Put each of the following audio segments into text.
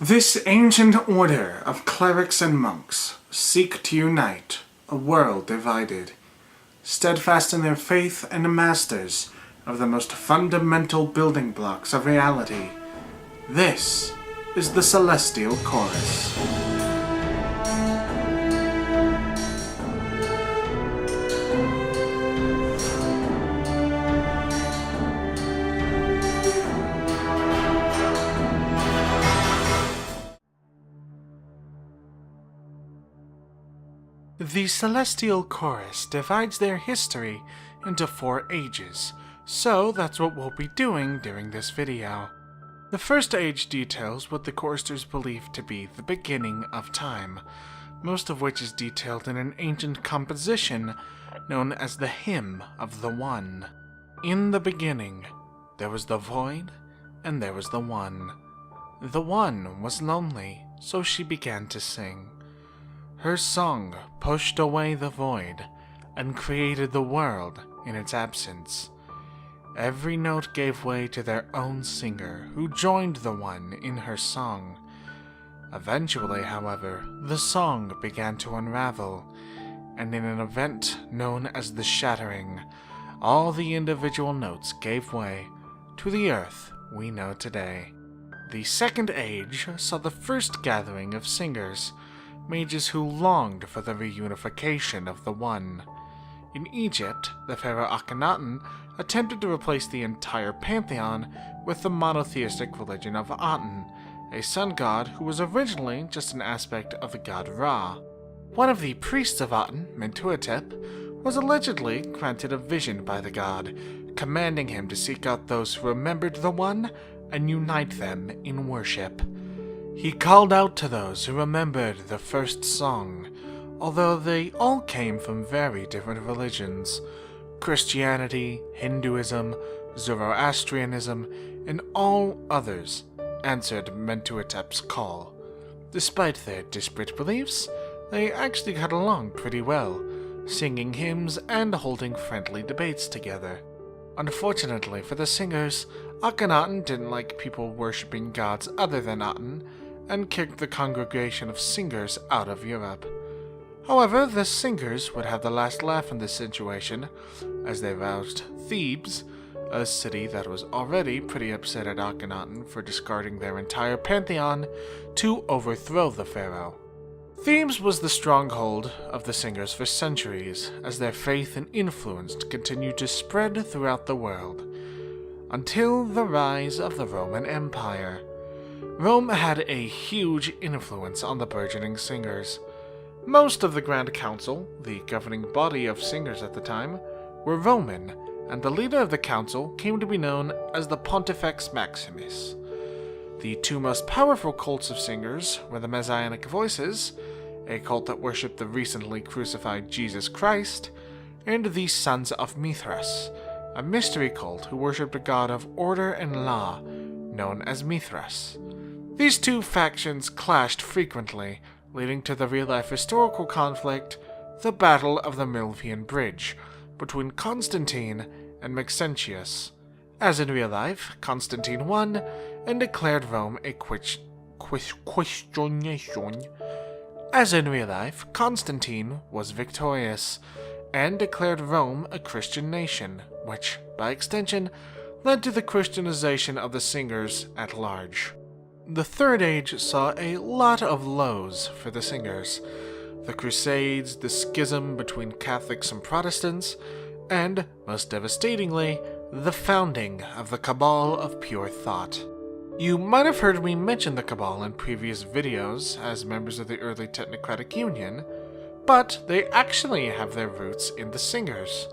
This ancient order of clerics and monks seek to unite a world divided, steadfast in their faith and masters of the most fundamental building blocks of reality. This is the Celestial Chorus. The Celestial Chorus divides their history into 4 ages, so that's what we'll be doing during this video. The first age details what the choristers believe to be the beginning of time, most of which is detailed in an ancient composition known as the Hymn of the One. In the beginning, there was the void, and there was the One. The One was lonely, so she began to sing. Her song pushed away the void and created the world in its absence. Every note gave way to their own singer, who joined the One in her song. Eventually, however, the song began to unravel, and in an event known as the Shattering, all the individual notes gave way to the earth we know today. The Second Age saw the first gathering of singers, mages who longed for the reunification of the One. In Egypt, the pharaoh Akhenaten attempted to replace the entire pantheon with the monotheistic religion of Aten, a sun god who was originally just an aspect of the god Ra. One of the priests of Aten, Mentuhotep, was allegedly granted a vision by the god, commanding him to seek out those who remembered the One and unite them in worship. He called out to those who remembered the first song, although they all came from very different religions. Christianity, Hinduism, Zoroastrianism, and all others answered Mentuhotep's call. Despite their disparate beliefs, they actually got along pretty well, singing hymns and holding friendly debates together. Unfortunately for the singers, Akhenaten didn't like people worshipping gods other than Aten, and kicked the congregation of singers out of Europe. However, the singers would have the last laugh in this situation, as they roused Thebes, a city that was already pretty upset at Akhenaten for discarding their entire pantheon, to overthrow the pharaoh. Thebes was the stronghold of the singers for centuries, as their faith and influence continued to spread throughout the world, until the rise of the Roman Empire. Rome had a huge influence on the burgeoning singers. Most of the Grand Council, the governing body of singers at the time, were Roman, and the leader of the council came to be known as the Pontifex Maximus. The 2 most powerful cults of singers were the Messianic Voices, a cult that worshipped the recently crucified Jesus Christ, and the Sons of Mithras, a mystery cult who worshipped a god of order and law, known as Mithras. These 2 factions clashed frequently, leading to the real-life historical conflict, the Battle of the Milvian Bridge, between Constantine and Maxentius. As in real life, Constantine won and declared Rome a As in real life, Constantine was victorious and declared Rome a Christian nation, which, by extension, led to the Christianization of the singers at large. The Third Age saw a lot of lows for the singers: the Crusades, the schism between Catholics and Protestants, and, most devastatingly, the founding of the Cabal of Pure Thought. You might have heard me mention the Cabal in previous videos as members of the early Technocratic Union, but they actually have their roots in the singers.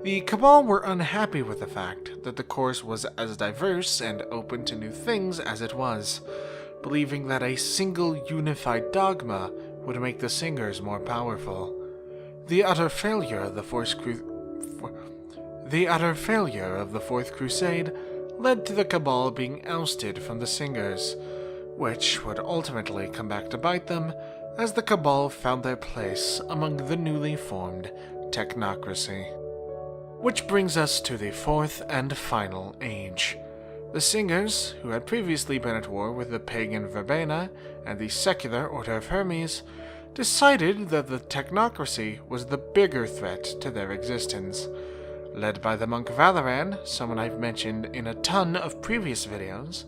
The Cabal were unhappy with the fact that the course was as diverse and open to new things as it was, believing that a single unified dogma would make the singers more powerful. The utter failure of the Fourth Crusade led to the Cabal being ousted from the singers, which would ultimately come back to bite them, as the Cabal found their place among the newly formed technocracy. Which brings us to the 4th and final age. The singers, who had previously been at war with the pagan Verbena and the secular Order of Hermes, decided that the technocracy was the bigger threat to their existence. Led by the monk Valoran, someone I've mentioned in a ton of previous videos,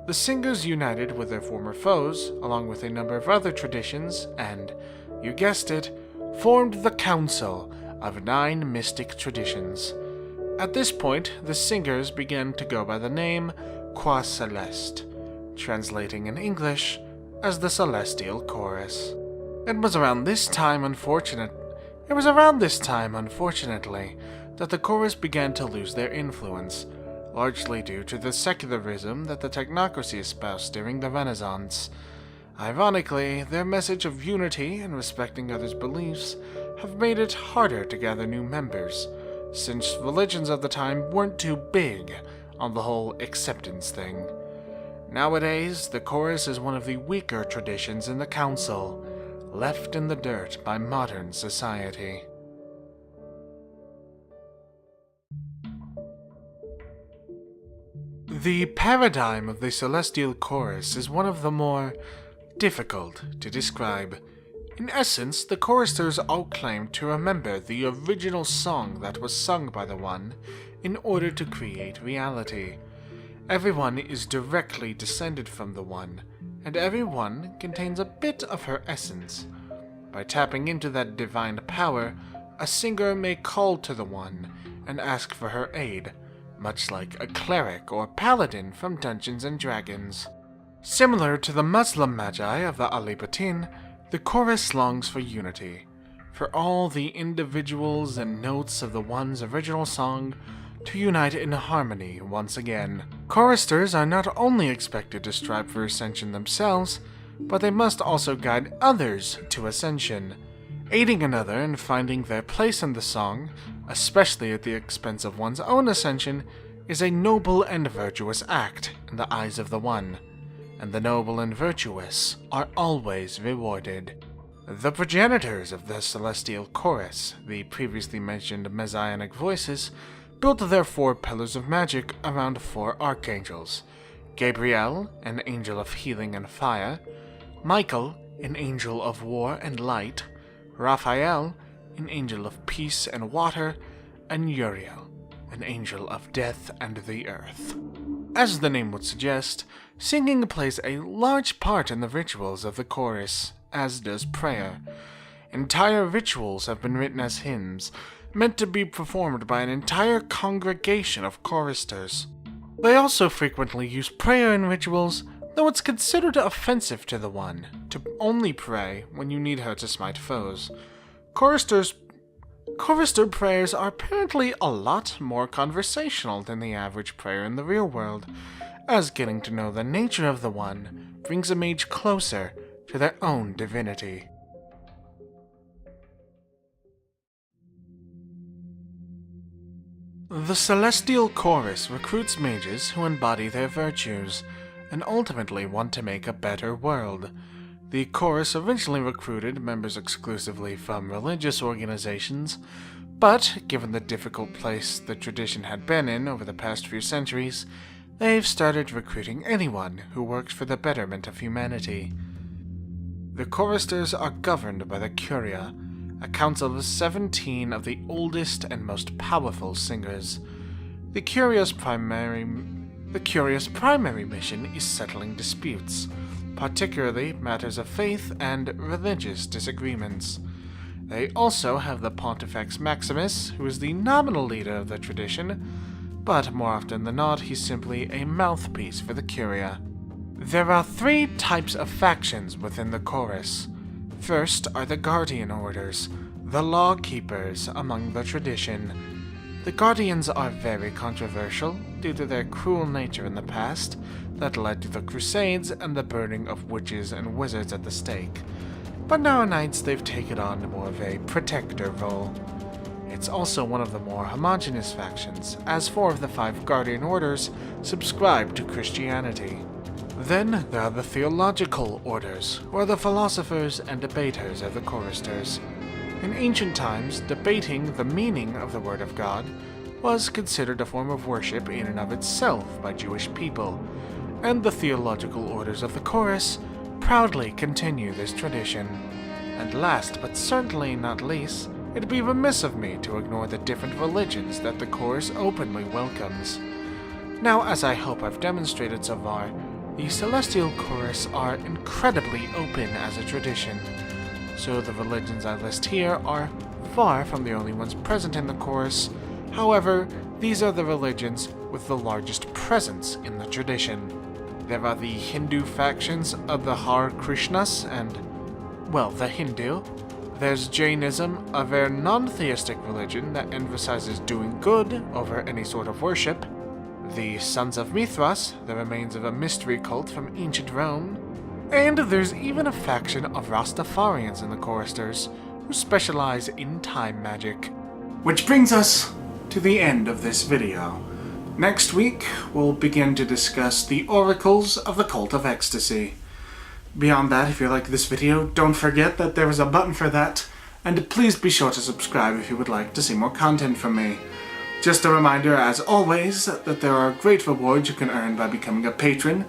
the singers united with their former foes, along with a number of other traditions, and, you guessed it, formed the Council of 9 Mystic Traditions. At this point, the singers began to go by the name Qua Celeste, translating in English as the Celestial Chorus. It was around this time, unfortunately, that the chorus began to lose their influence, largely due to the secularism that the technocracy espoused during the Renaissance. Ironically, their message of unity and respecting others' beliefs have made it harder to gather new members, since religions of the time weren't too big on the whole acceptance thing. Nowadays, the chorus is one of the weaker traditions in the council, left in the dirt by modern society. The paradigm of the Celestial Chorus is one of the more difficult to describe. In essence, the choristers all claim to remember the original song that was sung by the One in order to create reality. Everyone is directly descended from the One, and every one contains a bit of her essence. By tapping into that divine power, a singer may call to the One and ask for her aid, much like a cleric or paladin from Dungeons & Dragons. Similar to the Muslim Magi of the Alibatin, the chorus longs for unity, for all the individuals and notes of the One's original song to unite in harmony once again. Choristers are not only expected to strive for ascension themselves, but they must also guide others to ascension. Aiding another in finding their place in the song, especially at the expense of one's own ascension, is a noble and virtuous act in the eyes of the One, and the noble and virtuous are always rewarded. The progenitors of the Celestial Chorus, the previously mentioned Messianic voices, built their 4 pillars of magic around 4 archangels: Gabriel, an angel of healing and fire; Michael, an angel of war and light; Raphael, an angel of peace and water; and Uriel, an angel of death and the earth. As the name would suggest, singing plays a large part in the rituals of the chorus, as does prayer. Entire rituals have been written as hymns, meant to be performed by an entire congregation of choristers. They also frequently use prayer in rituals, though it's considered offensive to the One to only pray when you need her to smite foes. Chorister prayers are apparently a lot more conversational than the average prayer in the real world, as getting to know the nature of the One brings a mage closer to their own divinity. The Celestial Chorus recruits mages who embody their virtues, and ultimately want to make a better world. The chorus originally recruited members exclusively from religious organizations, but given the difficult place the tradition had been in over the past few centuries, they've started recruiting anyone who works for the betterment of humanity. The choristers are governed by the Curia, a council of 17 of the oldest and most powerful singers. The Curia's primary mission is settling disputes, particularly matters of faith and religious disagreements. They also have the Pontifex Maximus, who is the nominal leader of the tradition, but more often than not he's simply a mouthpiece for the Curia. There are 3 types of factions within the chorus. First are the Guardian Orders, the law-keepers among the tradition. The Guardians are very controversial due to their cruel nature in the past that led to the Crusades and the burning of witches and wizards at the stake, but nowadays they've taken on more of a protector role. It's also one of the more homogeneous factions, as 4 of the 5 Guardian Orders subscribe to Christianity. Then there are the Theological Orders, who are the philosophers and debaters of the choristers. In ancient times, debating the meaning of the Word of God was considered a form of worship in and of itself by Jewish people, and the theological orders of the chorus proudly continue this tradition. And last but certainly not least, it'd be remiss of me to ignore the different religions that the chorus openly welcomes. Now, as I hope I've demonstrated so far, the Celestial Chorus are incredibly open as a tradition, so the religions I list here are far from the only ones present in the chorus. However, these are the religions with the largest presence in the tradition. There are the Hindu factions of the Hare Krishnas and, well, the Hindu. There's Jainism, a very non-theistic religion that emphasizes doing good over any sort of worship. The Sons of Mithras, the remains of a mystery cult from ancient Rome. And there's even a faction of Rastafarians in the choristers, who specialize in time magic. Which brings us to the end of this video. Next week, we'll begin to discuss the oracles of the Cult of Ecstasy. Beyond that, if you like this video, don't forget that there is a button for that, and please be sure to subscribe if you would like to see more content from me. Just a reminder, as always, that there are great rewards you can earn by becoming a patron,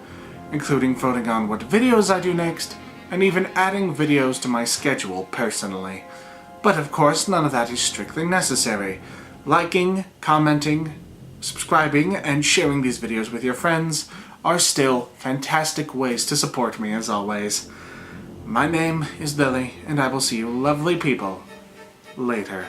including voting on what videos I do next, and even adding videos to my schedule personally. But of course, none of that is strictly necessary. Liking, commenting, subscribing, and sharing these videos with your friends are still fantastic ways to support me as always. My name is Lily, and I will see you lovely people later.